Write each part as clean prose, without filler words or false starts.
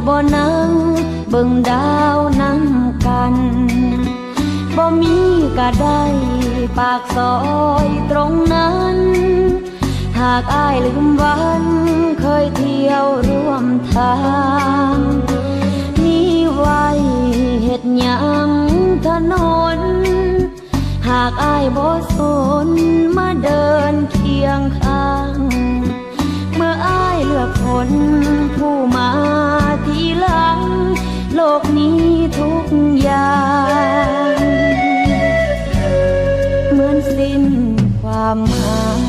บ่นั่งเบิ่งดาวนำกันบ่มีก็ได้ปากซอยตรงนั้นหากอ้ายลืมวันเคยเที่ยวร่วมทางมีไว้เฮ็ดหยังถนนหากอ้ายบ่สนมาเดินเคียงข้างเมื่ออ้ายเลือกคนผู้มาทีหลังโลกนี้ทุกอย่างเหมือนสิ้นความหมาย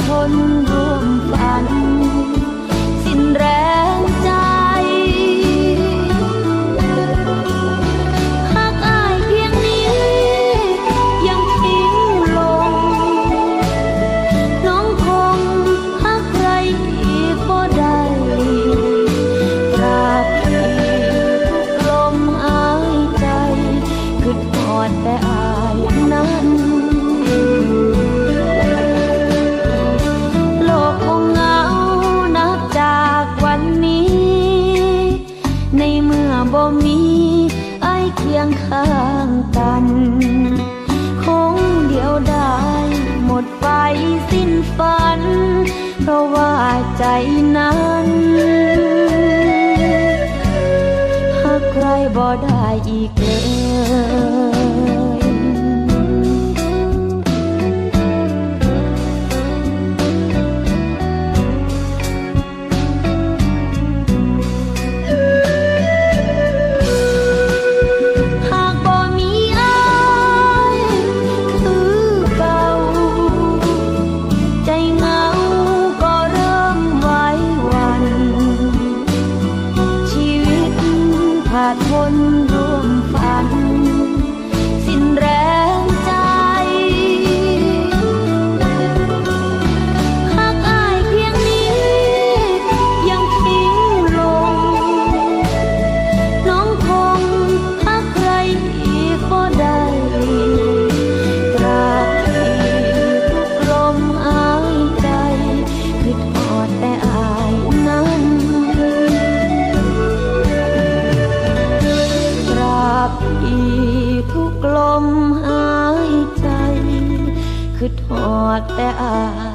ทนร่วมฝันสิ้นแรงใจหากอ้ายเพียงนี้ยังทิ้งลงน้องคงหาใครอีกบ่ได้ตราบที่ทุกลมหายใจคิดฮอดแต่อ้ายนั้นบ่มีไอ้เคียงข้างกันคงเดียวดายหมดไปสิ้นฝันเพราะว่าใจนั้นหากใครบ่ได้อีกเลยทนร่วมฝันสิ้นแรงใจหากอ้ายเพียงนี้ยังทิ้งลงน้องคงหาใครอีกบ่ได้ตราบที่ทุกลมหายใจคิดฮอดแต่อ้ายนั้นอีทุกลมหายใจคิดฮอดแต่อ้าย